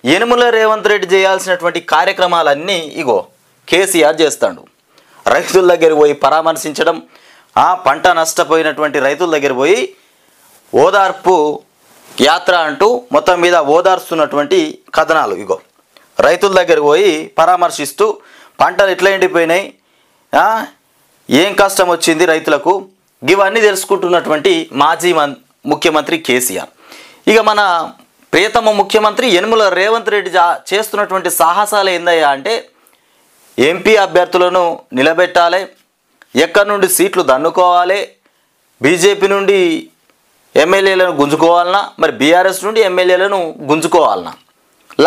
యనుమల రేవంత్ రెడ్డి చేయాల్సినటువంటి కార్యక్రమాలన్నీ ఇగో కేసీఆర్ చేస్తాడు. రైతుల దగ్గర పోయి పరామర్శించడం, పంట నష్టపోయినటువంటి రైతుల దగ్గర పోయి ఓదార్పు యాత్ర అంటూ మొత్తం మీద ఓదార్స్తున్నటువంటి కథనాలు. ఇగో రైతుల దగ్గర పోయి పరామర్శిస్తూ పంటలు ఎట్లా ఎండిపోయినాయి, ఏం కష్టం వచ్చింది రైతులకు, ఇవన్నీ తెలుసుకుంటున్నటువంటి మాజీ ముఖ్యమంత్రి కేసీఆర్. ఇక మన ప్రియతమ ముఖ్యమంత్రి యనుమల రేవంత్ రెడ్డి చేస్తున్నటువంటి సాహసాలు ఏందయ్యా అంటే, ఎంపీ అభ్యర్థులను నిలబెట్టాలి, ఎక్కడి నుండి సీట్లు దన్నుకోవాలి, బీజేపీ నుండి ఎమ్మెల్యేలను గుంజుకోవాలన్నా, మరి బీఆర్ఎస్ నుండి ఎమ్మెల్యేలను గుంజుకోవాలన్నా,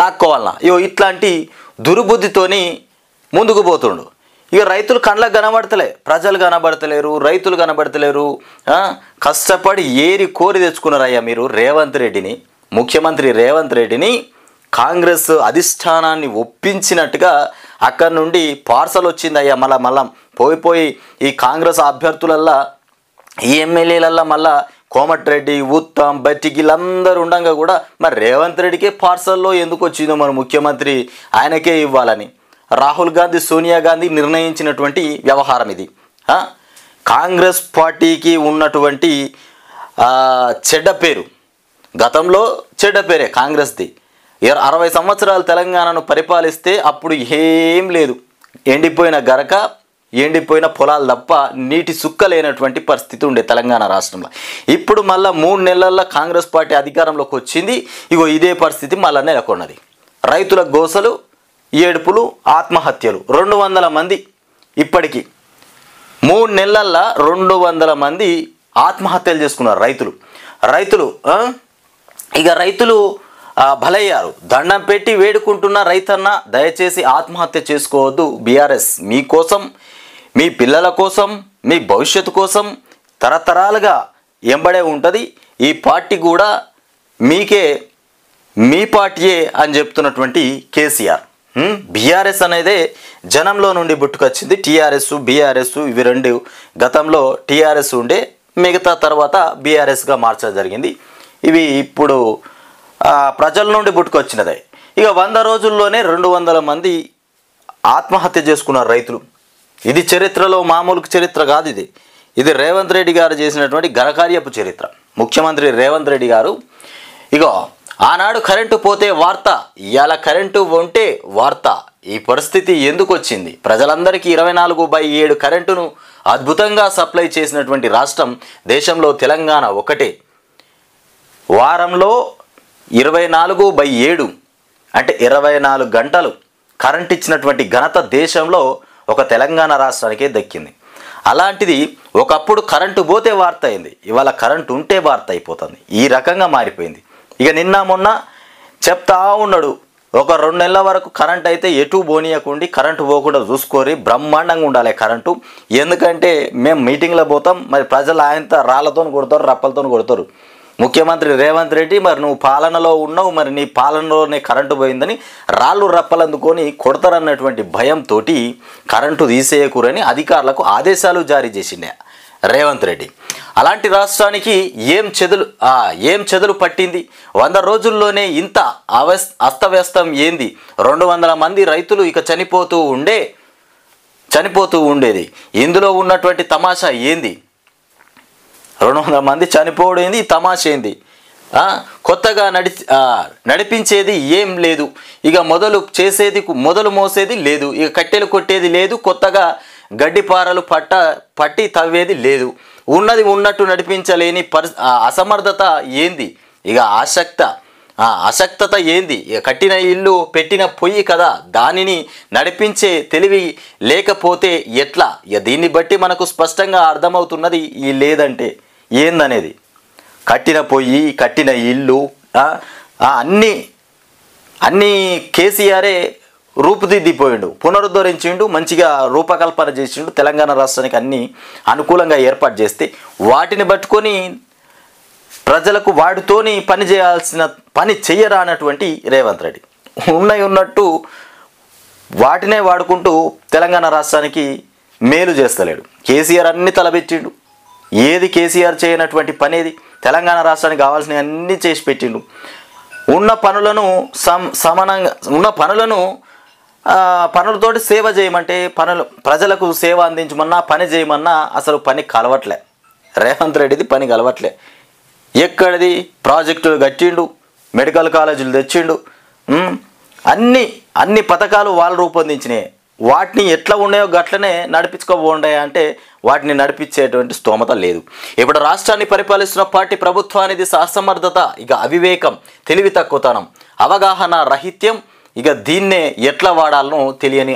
లాక్కోవాలన్నా, ఇట్లాంటి దుర్బుద్ధితోని ముందుకు పోతుండు. ఇక రైతులు కళ్ళకు కనబడతలే, ప్రజలు కనబడతలేరు, రైతులు కనబడతలేరు. కష్టపడి ఏరి కోరి తెచ్చుకున్నారయ్యా మీరు రేవంత్ రెడ్డిని, ముఖ్యమంత్రి రేవంత్ రెడ్డిని. కాంగ్రెస్ అధిష్టానాన్ని ఒప్పించినట్టుగా అక్కడి నుండి పార్సల్ వచ్చిందయ్యా. మళ్ళా పోయి ఈ కాంగ్రెస్ అభ్యర్థులల్లా, ఈ ఎమ్మెల్యేలల్లా మళ్ళా కోమటిరెడ్డి, ఉత్తమ్, బట్టి వీళ్ళందరూ ఉండగా కూడా మరి రేవంత్ రెడ్డికే పార్సల్లో ఎందుకు వచ్చిందో మన ముఖ్యమంత్రి ఆయనకే ఇవ్వాలని రాహుల్ గాంధీ, సోనియా గాంధీ నిర్ణయించినటువంటి వ్యవహారం ఇది. కాంగ్రెస్ పార్టీకి ఉన్నటువంటి చెడ్డ పేరు, గతంలో చెడ్డ పేరే కాంగ్రెస్ది. 60 సంవత్సరాలు తెలంగాణను పరిపాలిస్తే అప్పుడు ఏం లేదు, ఎండిపోయిన గరక, ఎండిపోయిన పొలాలు తప్ప నీటి సుక్క లేనటువంటి పరిస్థితి ఉండే తెలంగాణ రాష్ట్రంలో. ఇప్పుడు మళ్ళీ 3 నెలల్లో కాంగ్రెస్ పార్టీ అధికారంలోకి వచ్చింది. ఇగో ఇదే పరిస్థితి మళ్ళీ నెలకొన్నది. రైతుల గోసలు, ఏడుపులు, ఆత్మహత్యలు. 200 మంది ఇప్పటికీ 3 నెలల్లో 200 మంది ఆత్మహత్యలు చేసుకున్నారు రైతులు. ఇక రైతులు బలయ్యారు. దండం పెట్టి వేడుకుంటున్న రైతన్న, దయచేసి ఆత్మహత్య చేసుకోవద్దు. బీఆర్ఎస్ మీకోసం, మీ పిల్లల కోసం, మీ భవిష్యత్తు కోసం తరతరాలుగా ఎంబడే ఉంటుంది. ఈ పార్టీ కూడా మీకే, మీ పార్టీయే అని చెప్తున్నటువంటి కేసీఆర్. బీఆర్ఎస్ అనేదే జనంలో నుండి పుట్టుకొచ్చింది. టీఆర్ఎస్, బీఆర్ఎస్ ఇవి రెండు గతంలో టీఆర్ఎస్ ఉండే, మిగతా తర్వాత బీఆర్ఎస్గా మార్చడం జరిగింది. ఇవి ఇప్పుడు ప్రజల నుండి పుట్టుకొచ్చినదే. ఇక 100 రోజుల్లోనే 200 మంది ఆత్మహత్య చేసుకున్నారు రైతులు. ఇది చరిత్రలో మామూలు చరిత్ర కాదు. ఇది రేవంత్ రెడ్డి గారు చేసినటువంటి ఘనకార్యపు చరిత్ర. ముఖ్యమంత్రి రేవంత్ రెడ్డి గారు ఇగో ఆనాడు కరెంటు పోతే వార్త, ఇవాళ కరెంటు ఉంటే వార్త. ఈ పరిస్థితి ఎందుకు వచ్చింది? ప్రజలందరికీ 24/7 కరెంటును అద్భుతంగా సప్లై చేసినటువంటి రాష్ట్రం దేశంలో తెలంగాణ ఒకటే. వారంలో 24/7 అంటే 24 గంటలు కరెంట్ ఇచ్చినటువంటి ఘనత దేశంలో ఒక తెలంగాణ రాష్ట్రానికే దక్కింది. అలాంటిది ఒకప్పుడు కరెంటు పోతే వార్త అయింది, ఇవాళ కరెంటు ఉంటే వార్త అయిపోతుంది. ఈ రకంగా మారిపోయింది. ఇక నిన్న మొన్న చెప్తా ఉన్నాడు, ఒక 2 నెలల వరకు కరెంట్ అయితే ఎటు పోనీయకుండి, కరెంటు పోకుండా చూసుకోరి, బ్రహ్మాండంగా ఉండాలి కరెంటు. ఎందుకంటే మేము మీటింగ్లో పోతాం, మరి ప్రజలు ఆయనతో రాళ్లతో కొడతారు, రప్పలతో కొడతారు. ముఖ్యమంత్రి రేవంత్ రెడ్డి, మరి నువ్వు పాలనలో ఉన్నావు, మరి నీ పాలనలోనే కరెంటు పోయిందని రాళ్ళు రప్పలందుకొని కొడతారన్నటువంటి భయంతో కరెంటు తీసేయకూరని అధికారులకు ఆదేశాలు జారీ చేసిండే రేవంత్ రెడ్డి. అలాంటి రాష్ట్రానికి ఏం చెదలు పట్టింది? 100 రోజుల్లోనే ఇంత అస్తవ్యస్తం ఏంది? 200 మంది రైతులు ఇక చనిపోతూ ఉండేది. ఇందులో ఉన్నటువంటి తమాషా ఏంది? 200 మంది చనిపోవడం ఏంది, తమాషా ఏంది? కొత్తగా నడిపించేది ఏం లేదు. ఇక మొదలు మోసేది లేదు, ఇక కట్టెలు కొట్టేది లేదు, కొత్తగా గడ్డిపారలు పట్టి తవ్వేది లేదు. ఉన్నది ఉన్నట్టు నడిపించలేని అసమర్థత ఏంది? ఇక అశక్తత ఏంది? ఇక కట్టిన ఇల్లు పెట్టిన పొయ్యి కదా, దానిని నడిపించే తెలివి లేకపోతే ఎట్లా? ఇక దీన్ని బట్టి మనకు స్పష్టంగా అర్థమవుతున్నది ఈ లేదంటే ఏందనేది. కట్టిన పొయ్యి, కట్టిన ఇల్లు అన్నీ కేసీఆరే రూపుదిద్దిపోయిండు, పునరుద్ధరించిండు, మంచిగా రూపకల్పన చేసిండు. తెలంగాణ రాష్ట్రానికి అన్నీ అనుకూలంగా ఏర్పాటు చేస్తే వాటిని పట్టుకొని ప్రజలకు వాటితోని పని చేయరానటువంటి రేవంత్ రెడ్డి ఉన్నట్టు వాటినే వాడుకుంటూ తెలంగాణ రాష్ట్రానికి మేలు చేస్తలేడు. కేసీఆర్ అన్ని తలబెట్టిండు. ఏది కేసీఆర్ చేయనటువంటి పనేది? తెలంగాణ రాష్ట్రానికి కావాల్సినవి అన్నీ చేసి పెట్టిండు. ఉన్న పనులను సమానంగా ఉన్న పనులతోటి సేవ చేయమంటే ప్రజలకు సేవ అందించమన్నా పని చేయమన్నా అసలు పని కలవట్లే. రేవంత్ రెడ్డిది పని కలవట్లే. ఎక్కడిది ప్రాజెక్టులు కట్టిండు, మెడికల్ కాలేజీలు తెచ్చిండు, అన్ని పథకాలు వాళ్ళు రూపొందించినాయి. వాటిని ఎట్లా ఉన్నాయో గట్లనే నడిపించుకోబోండే అంటే వాటిని నడిపించేటువంటి స్తోమత లేదు. ఇప్పుడు రాష్ట్రాన్ని పరిపాలిస్తున్న పార్టీ ప్రభుత్వానికి అసమర్థత, ఇక అవివేకం, తెలివి తక్కువతనం, అవగాహన రహిత్యం, ఇక దీన్నే ఎట్లా వాడాలనో తెలియని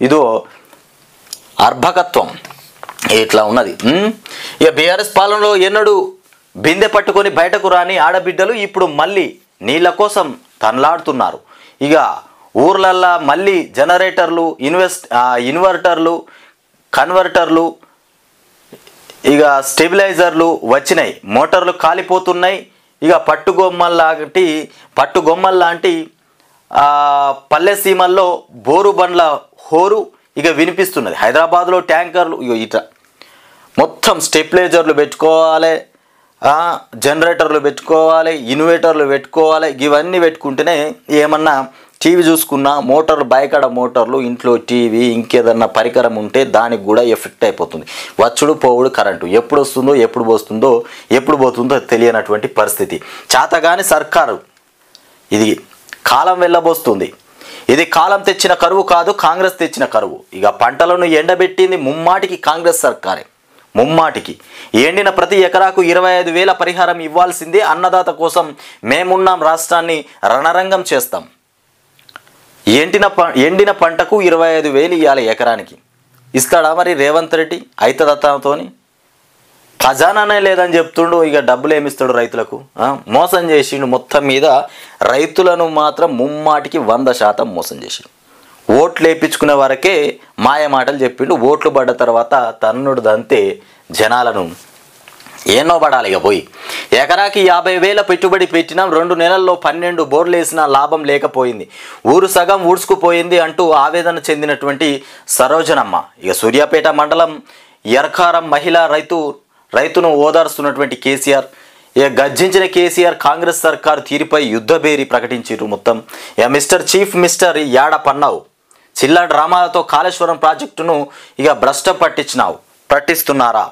ఇదో అర్భకత్వం ఇట్లా ఉన్నది. ఇక బీఆర్ఎస్ పాలనలో ఎన్నడూ బిందె పట్టుకొని బయటకు రాని ఆడబిడ్డలు ఇప్పుడు మళ్ళీ నీళ్ళ కోసం తనలాడుతున్నారు. ఇక ఊర్లల్లో మళ్ళీ జనరేటర్లు, ఇన్వర్టర్లు, కన్వర్టర్లు, ఇక స్టెబిలైజర్లు వచ్చినాయి. మోటార్లు కాలిపోతున్నాయి. ఇక పట్టుగొమ్మల్లాంటి పల్లె సీమల్లో బోరు బండ్ల హోరు ఇక వినిపిస్తున్నది. హైదరాబాద్లో ట్యాంకర్లు ఇట మొత్తం స్టెబిలైజర్లు పెట్టుకోవాలి, జనరేటర్లు పెట్టుకోవాలి, ఇన్వర్టర్లు పెట్టుకోవాలి. ఇవన్నీ పెట్టుకుంటేనే ఏమన్నా టీవీ చూసుకున్నా మోటార్లు, బయకాడ మోటార్లు, ఇంట్లో టీవీ, ఇంకేదన్నా పరికరం ఉంటే దానికి కూడా ఎఫెక్ట్ అయిపోతుంది. వచ్చుడు పోవుడు కరెంటు ఎప్పుడు వస్తుందో ఎప్పుడు పోతుందో తెలియనటువంటి పరిస్థితి. చాతగాని సర్కారు, ఇది కాలం వెళ్ళబోస్తుంది. ఇది కాలం తెచ్చిన కరువు కాదు, కాంగ్రెస్ తెచ్చిన కరువు. ఇక పంటలను ఎండబెట్టింది ముమ్మాటికి కాంగ్రెస్ సర్కారే. ముమ్మాటికి ఎండిన ప్రతి ఎకరాకు 25,000 పరిహారం ఇవ్వాల్సిందే. అన్నదాత కోసం మేమున్నాం, రాష్ట్రాన్ని రణరంగం చేస్తాం. ఎండిన పంటకు 25,000 ఇవ్వాలి ఎకరానికి. ఇస్తాడా మరి రేవంత్ రెడ్డి? ఐతదత్తతోని ఖజానానే లేదని చెప్తుండు. ఇక డబ్బులు ఏమిస్తాడు రైతులకు? మోసం చేసిండు. మొత్తం మీద రైతులను మాత్రం ముమ్మాటికి 100% మోసం చేసిండు. ఓట్లు వేయించుకునే వరకే మాయ మాటలు చెప్పిండు. ఓట్లు పడ్డ తర్వాత తన్నుడు దంతే జనాలను ఎన్నో పడాలి. ఇక పోయి ఎకరాకి 50,000 పెట్టుబడి పెట్టినాం, 2 నెలల్లో 12 బోర్లు వేసినా లాభం లేకపోయింది, ఊరు సగం ఊడ్చుకుపోయింది అంటూ ఆవేదన చెందినటువంటి సరోజనమ్మ. ఇక సూర్యాపేట మండలం ఎర్కారం మహిళా రైతును ఓదార్స్తున్నటువంటి కేసీఆర్. ఇక గర్జించిన కేసీఆర్ కాంగ్రెస్ సర్కారు తీరుపై యుద్ధబేరి ప్రకటించారు. మొత్తం ఇక మిస్టర్ చీఫ్ మిస్టర్ యాడ పన్నావు, చిల్లర డ్రామాలతో కాళేశ్వరం ప్రాజెక్టును ఇక పట్టిస్తున్నారా?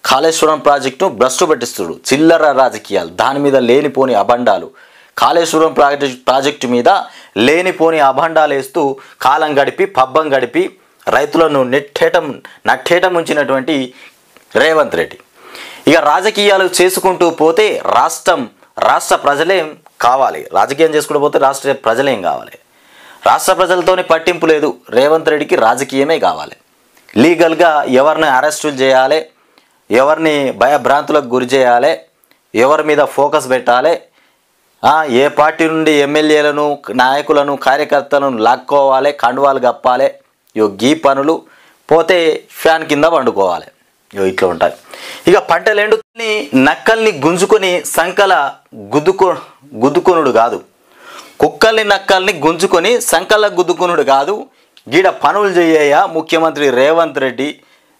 కాళేశ్వరం ప్రాజెక్టు భ్రష్టు పట్టిస్తుడు. చిల్లర రాజకీయాలు, దాని మీద లేనిపోని అభండాలు, కాళేశ్వరం ప్రాజెక్టు మీద లేనిపోని అభండాలు వేస్తూ కాలం గడిపి పబ్బం గడిపి రైతులను నట్టేటం ఉంచినటువంటి రేవంత్ రెడ్డి. ఇక రాజకీయాలు చేసుకుంటూ పోతే రాష్ట్ర ప్రజలేం కావాలి? రాజకీయం చేసుకుంటూ పోతే రాష్ట్ర ప్రజలేం కావాలి? రాష్ట్ర ప్రజలతోనే పట్టింపు లేదు. రేవంత్ రెడ్డికి రాజకీయమే కావాలి. లీగల్గా ఎవరిని అరెస్టులు చేయాలి, ఎవరిని భయభ్రాంతులకు గురి చేయాలి, ఎవరి మీద ఫోకస్ పెట్టాలి, ఏ పార్టీ నుండి ఎమ్మెల్యేలను, నాయకులను, కార్యకర్తలను లాక్కోవాలి, కండువాలు కప్పాలి, గీ పనులు పోతే ఫ్యాన్ కింద పండుకోవాలి. ఇట్లా ఉంటాయి. ఇక పంటలెండుని నక్కల్ని గుంజుకొని సంకల గుద్దుకొనుడు కాదు, కుక్కల్ని నక్కల్ని గుంజుకొని సంకల గుద్దుకొనుడు కాదు, గీడ పనులు చేయయ్యా ముఖ్యమంత్రి రేవంత్ రెడ్డి.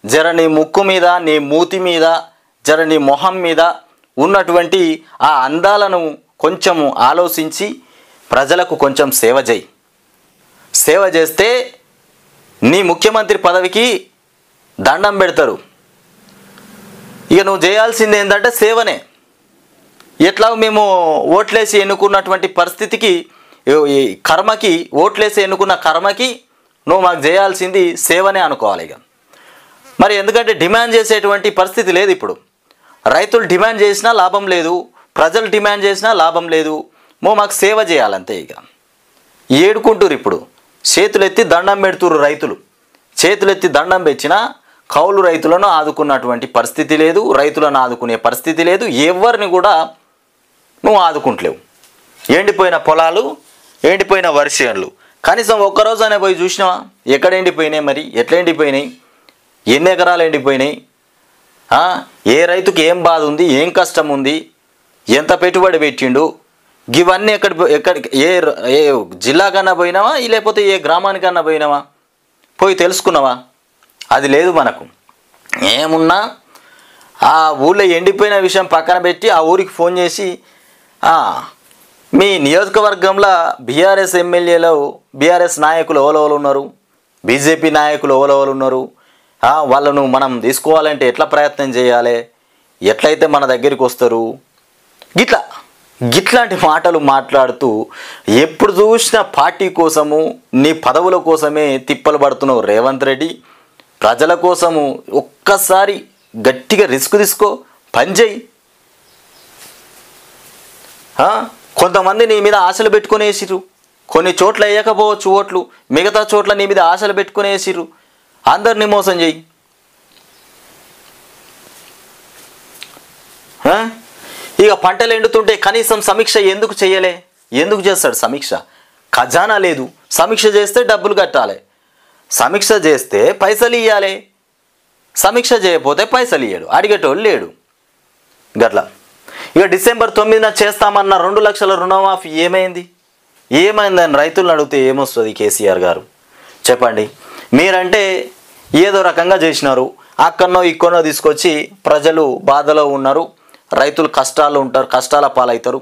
జర నీ ముక్కు మీద, నీ మూతి మీద, జర నీ మొహం మీద ఉన్నటువంటి ఆ అందాలను కొంచెము ఆలోచించి ప్రజలకు కొంచెం సేవ చేయి. సేవ చేస్తే నీ ముఖ్యమంత్రి పదవికి దండం పెడతారు. ఇక నువ్వు చేయాల్సింది ఏంటంటే సేవనే. ఎట్లా మేము ఓట్లేసి ఎన్నుకున్నటువంటి పరిస్థితికి, కర్మకి, ఓట్లేసి ఎన్నుకున్న కర్మకి నువ్వు మాకు చేయాల్సింది సేవనే అనుకోవాలి. ఇక మరి ఎందుకంటే డిమాండ్ చేసేటువంటి పరిస్థితి లేదు. ఇప్పుడు రైతులు డిమాండ్ చేసినా లాభం లేదు, ప్రజలు డిమాండ్ చేసినా లాభం లేదు. మాకు సేవ చేయాలంతే. ఇక ఏడుకుంటురు. ఇప్పుడు చేతులెత్తి దండం పెడుతురు రైతులు. చేతులెత్తి దండం పెట్టినా కౌలు రైతులను ఆదుకున్నటువంటి పరిస్థితి లేదు, రైతులను ఆదుకునే పరిస్థితి లేదు. ఎవరిని కూడా నువ్వు ఆదుకుంటలేవు. ఎండిపోయిన పొలాలు, ఎండిపోయిన వరిసేన్లు, కనీసం ఒక్కరోజనే పోయి చూసినావా? ఎక్కడ ఎండిపోయినాయి, మరి ఎట్లా ఎండిపోయినాయి, ఎన్ని ఎకరాలు ఎండిపోయినాయి, ఏ రైతుకి ఏం బాధ ఉంది, ఏం కష్టం ఉంది, ఎంత పెట్టుబడి పెట్టిండు, ఇవన్నీ ఎక్కడికి ఏ జిల్లాకన్నా పోయినావా, లేకపోతే ఏ గ్రామానికన్నా పోయినావా, పోయి తెలుసుకున్నావా? అది లేదు మనకు. ఏమున్నా ఆ ఊళ్ళో ఎండిపోయిన విషయం పక్కన పెట్టి ఆ ఊరికి ఫోన్ చేసి మీ నియోజకవర్గంలో బీఆర్ఎస్ ఎమ్మెల్యేలు బీఆర్ఎస్ నాయకులు ఎవరెవరు ఉన్నారు, బీజేపీ నాయకులు ఎవరెవరు ఉన్నారు, వాళ్ళను మనం తీసుకోవాలంటే ఎట్లా ప్రయత్నం చేయాలి, ఎట్లయితే మన దగ్గరికి వస్తారు, గిట్లాంటి మాటలు మాట్లాడుతూ ఎప్పుడు చూసినా పార్టీ కోసము నీ పదవుల కోసమే తిప్పలు పడుతున్నావు రేవంత్ రెడ్డి. ప్రజల కోసము ఒక్కసారి గట్టిగా రిస్క్ తీసుకో, పనిచేయి. కొంతమంది నీ మీద ఆశలు పెట్టుకునేసిరు, కొన్ని చోట్ల వేయకపోవచ్చు ఓట్లు, మిగతా చోట్ల నీ మీద ఆశలు పెట్టుకునేసిరు, అందరినీ మోసం చేయి. ఇక పంటలు ఎండుతుంటే కనీసం సమీక్ష ఎందుకు చేయలే? ఎందుకు చేస్తాడు సమీక్ష? ఖజానా లేదు, సమీక్ష చేస్తే డబ్బులు కట్టాలి, సమీక్ష చేస్తే పైసలు ఇవ్వాలి, సమీక్ష చేయకపోతే పైసలు ఇయ్యాడు, అడిగేటోళ్ళు లేడు. గట్లా ఇక డిసెంబర్ 9న చేస్తామన్న 2 లక్షల రుణమాఫీ ఏమైందని రైతులను అడిగితే ఏమొస్తుంది కేసీఆర్ గారు చెప్పండి? మీరంటే ఏదో రకంగా చేసినారు, అక్కడనో ఇక్కడనో తీసుకొచ్చి ప్రజలు బాధలో ఉన్నారు, రైతులు కష్టాల పాలవుతారు,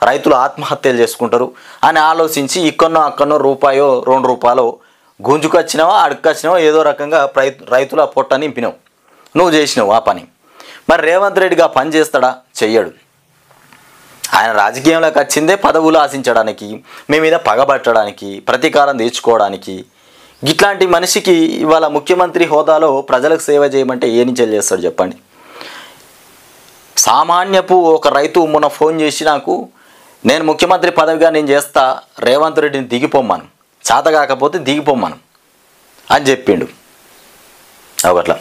రైతులు ఆత్మహత్యలు చేసుకుంటారు అని ఆలోచించి ఇక్కడనో రూపాయో 2 రూపాయలు గుంజుకొచ్చినావా అడుక్కొచ్చినావా ఏదో రకంగా రైతుల పొట్ట నింపినావు, నువ్వు చేసినావు ఆ పని. మరి రేవంత్ రెడ్డిగా పని చేస్తాడా? చెయ్యడు. ఆయన రాజకీయంలోకి వచ్చిందే పదవులు ఆశించడానికి, మీ మీద పగబట్టడానికి, ప్రతీకారం తీర్చుకోవడానికి. ఇట్లాంటి మనిషికి ఇవాళ ముఖ్యమంత్రి హోదాలో ప్రజలకు సేవ చేయమంటే ఏ నుంచి చేస్తాడు చెప్పండి? సామాన్యపు ఒక రైతు మొన్న ఫోన్ చేసి నాకు, నేను ముఖ్యమంత్రి పదవిగా నేను చేస్తా, రేవంత్ రెడ్డిని దిగిపోమ్మను, చేత కాకపోతే దిగిపోమ్మను అని చెప్పిండు. అట్లా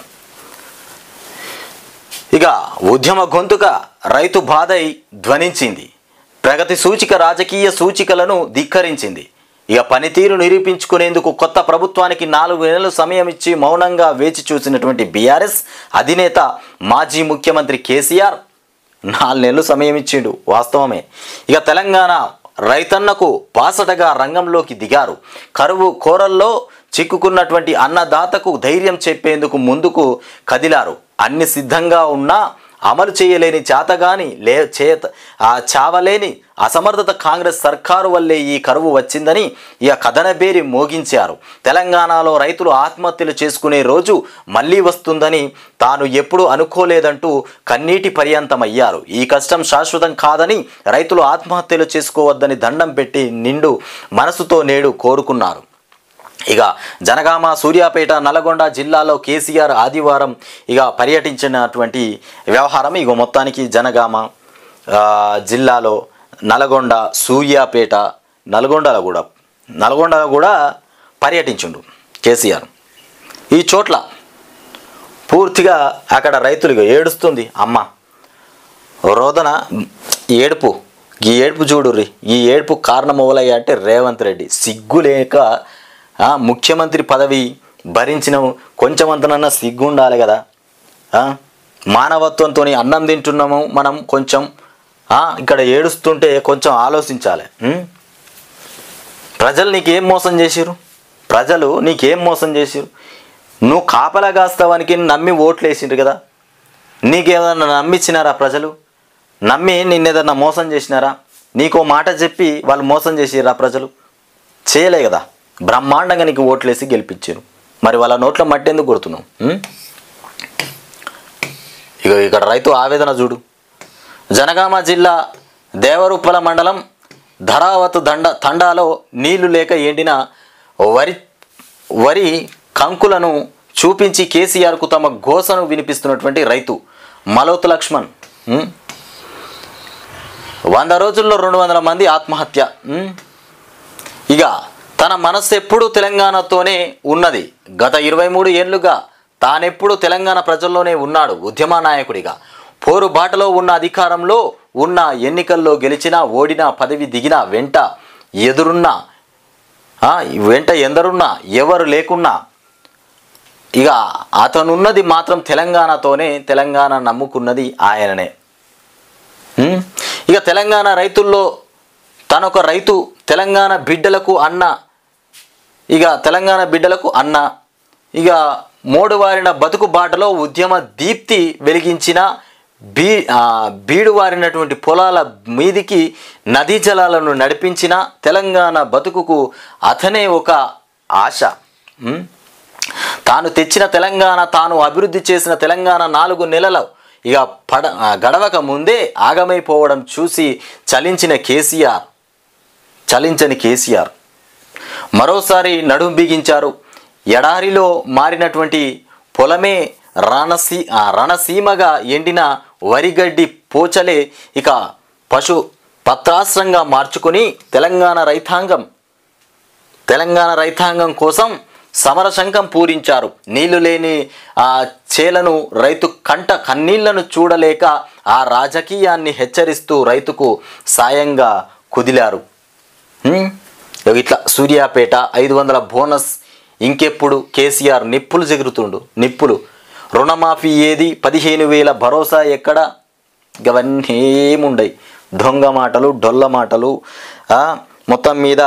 ఇక ఉద్యమ గొంతుక రైతు బాధై ధ్వనించింది, ప్రగతి సూచిక రాజకీయ సూచికలను ధిక్కరించింది. ఇక పనితీరు నిరూపించుకునేందుకు కొత్త ప్రభుత్వానికి 4 నెలలు సమయం ఇచ్చి మౌనంగా వేచి చూసినటువంటి బీఆర్ఎస్ అధినేత మాజీ ముఖ్యమంత్రి కేసీఆర్ 4 నెలలు సమయం ఇచ్చిండు, వాస్తవమే. ఇక తెలంగాణ రైతన్నకు బాసటగా రంగంలోకి దిగారు. కరువు కోరల్లో చిక్కుకున్నటువంటి అన్నదాతకు ధైర్యం చెప్పేందుకు ముందుకు కదిలారు. అన్ని సిద్ధంగా ఉన్నా అమలు చేయలేని చేతగాని చావలేని అసమర్థత కాంగ్రెస్ సర్కారు వల్లే ఈ కరువు వచ్చిందని ఇక కథనబేరి మోగించారు. తెలంగాణలో రైతులు ఆత్మహత్యలు చేసుకునే రోజు మళ్ళీ వస్తుందని తాను ఎప్పుడూ అనుకోలేదంటూ కన్నీటి పర్యంతమయ్యారు. ఈ కష్టం శాశ్వతం కాదని, రైతులు ఆత్మహత్యలు చేసుకోవద్దని దండం పెట్టి నిండు మనసుతో నేడు కోరుకున్నారు. ఇక జనగామ, సూర్యాపేట, నల్గొండ జిల్లాలో కేసీఆర్ ఆదివారం ఇక పర్యటించినటువంటి వ్యవహారం. ఇక మొత్తానికి జనగామ జిల్లాలో నల్గొండ, సూర్యాపేట, నల్గొండలో కూడా పర్యటించుండు కేసీఆర్. ఈ చోట్ల పూర్తిగా అక్కడ రైతులు ఏడుస్తుంది అమ్మ, రోదన, ఏడుపు. ఈ ఏడుపు చూడుర్రి, ఈ ఏడుపు కారణం ఎవలయ్యా అంటే రేవంత్ రెడ్డి. సిగ్గు లేక ముఖ్యమంత్రి పదవి భరించిన కొంచెమంతనన్నా సిగ్గు ఉండాలి కదా. మానవత్వంతో అన్నం తింటున్నాము మనం, కొంచెం ఇక్కడ ఏడుస్తుంటే కొంచెం ఆలోచించాలి. ప్రజలు నీకేం మోసం చేసిరు? నువ్వు కాపలా కాస్తావానికి నమ్మి ఓట్లు వేసిండ్రు కదా, నీకేదన్నా నమ్మిచ్చినారా ప్రజలు? నమ్మి నిన్నేదన్నా మోసం చేసినారా? నీకో మాట చెప్పి వాళ్ళు మోసం చేసిరా ప్రజలు? చేయలే కదా. బ్రహ్మాండంగా నీకు ఓట్లేసి గెలిపించారు. మరి వాళ్ళ నోట్ల మట్టి ఎందుకు కొడుతున్నావు? ఇక్కడ రైతు ఆవేదన చూడు. జనగామ జిల్లా దేవరుప్పల మండలం ధరావత్ తండాలో నీళ్లు లేక ఎండిన వరి కంకులను చూపించి కేసీఆర్కు తమ ఘోషను వినిపిస్తున్నటువంటి రైతు మలోతు లక్ష్మణ్. 100 రోజుల్లో 200 మంది ఆత్మహత్య. ఇక తన మనస్సు ఎప్పుడూ తెలంగాణతోనే ఉన్నది. గత 23 ఏళ్లుగా తానెప్పుడు తెలంగాణ ప్రజల్లోనే ఉన్నాడు. ఉద్యమ నాయకుడిగా పోరుబాటలో ఉన్న, అధికారంలో ఉన్న, ఎన్నికల్లో గెలిచినా ఓడినా, పదవి దిగినా, వెంట ఎందరున్నా ఎవరు లేకున్నా ఇక అతనున్నది మాత్రం తెలంగాణతోనే. తెలంగాణ నమ్ముకున్నది ఆయననే. ఇక తెలంగాణ రైతుల్లో తనొక రైతు, తెలంగాణ బిడ్డలకు అన్న, ఇక మోడువారిన బతుకు బాటలో ఉద్యమ దీప్తి వెలిగించిన బీడువారినటువంటి పొలాల మీదికి నదీ జలాలను నడిపించిన తెలంగాణ బతుకుకు అతనే ఒక ఆశ. తాను తెచ్చిన తెలంగాణ, తాను అభివృద్ధి చేసిన తెలంగాణ 4 నెలలు ఇక గడవక ముందే ఆగమైపోవడం చూసి చలించని కేసీఆర్ మరోసారి నడుం బిగించారు. ఎడారిలో మారినటువంటి పొలమే రణసీమగా ఎండిన వరిగడ్డి పోచలే ఇక పశు పత్రాస్త్రంగా మార్చుకొని తెలంగాణ రైతాంగం కోసం సమరశంఖం పూరించారు. నీళ్లు లేని చేలను రైతు కన్నీళ్లను చూడలేక ఆ రాజకీయాన్ని హెచ్చరిస్తూ రైతుకు సాయంగా కుదిలారు. ఇట్లా సూర్యాపేట 500 బోనస్ ఇంకెప్పుడు కేసీఆర్ నిప్పులు రుణమాఫీ ఏది, 15,000 భరోసా ఎక్కడ, ఇవన్నీ ఏముండయి, దొంగ మాటలు, డొల్ల మాటలు. మొత్తం మీద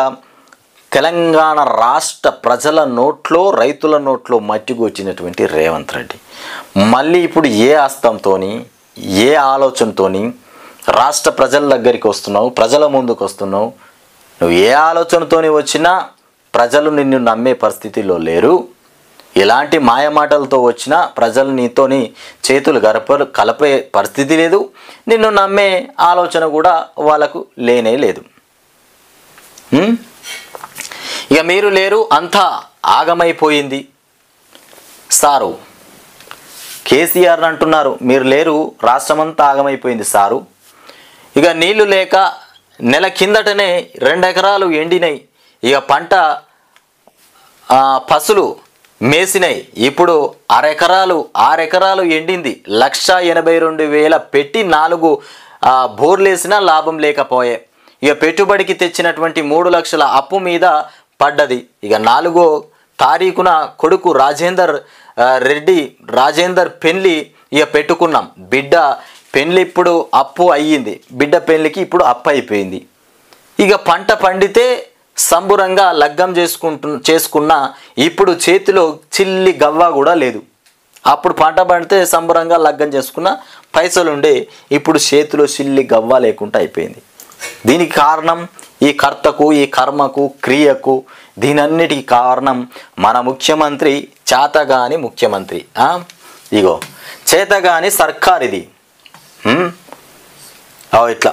తెలంగాణ రాష్ట్ర ప్రజల నోట్లో, రైతుల నోట్లో మట్టిగొచ్చినటువంటి రేవంత్ రెడ్డి మళ్ళీ ఇప్పుడు ఏ హస్తంతోని, ఏ ఆలోచనతోని రాష్ట్ర ప్రజల దగ్గరికి వస్తున్నావు, ప్రజల ముందుకు వస్తున్నావు? నువ్వు ఏ ఆలోచనతోని వచ్చినా ప్రజలు నిన్ను నమ్మే పరిస్థితిలో లేరు. ఎలాంటి మాయమాటలతో వచ్చినా ప్రజలు నీతోని చేతులు కలిపే పరిస్థితి లేదు. నిన్ను నమ్మే ఆలోచన కూడా వాళ్ళకు లేనే లేదు. ఇక మీరు లేరు, అంతా ఆగమైపోయింది సారు. కేసీఆర్ అంటున్నారు మీరు లేరు, రాష్ట్రమంతా ఆగమైపోయింది సారు. ఇక నీళ్లు లేక నెల కిందటనే 2 ఎకరాలు ఎండినాయి. ఇక పంట పసులు మేసినాయి. ఇప్పుడు 6 ఎకరాలు ఎండింది. 1,82,000 పెట్టి 4 బోర్లేసినా లాభం లేకపోయే. ఇక పెట్టుబడికి తెచ్చినటువంటి 3 లక్షల అప్పు మీద పడ్డది. ఇక 4వ తారీఖున కొడుకు రాజేందర్ పెళ్లి ఇక పెట్టుకున్నాం. బిడ్డ పెళ్లి ఇప్పుడు అప్పు అయ్యింది. బిడ్డ పెళ్లికి ఇప్పుడు అప్పు అయిపోయింది. ఇక పంట పండితే సంబురంగా లగ్గం చేసుకున్న ఇప్పుడు చేతిలో చిల్లి గవ్వ కూడా లేదు. అప్పుడు పంట పండితే సంబురంగా లగ్గం చేసుకున్న పైసలుండే, ఇప్పుడు చేతిలో చిల్లి గవ్వ లేకుండా అయిపోయింది. దీనికి కారణం ఈ కర్తకు, ఈ కర్మకు, క్రియకు, దీనన్నిటికీ కారణం మన ముఖ్యమంత్రి, చేతగాని ముఖ్యమంత్రి. ఇగో చేతగాని సర్కార్ ఇది. ఇట్లా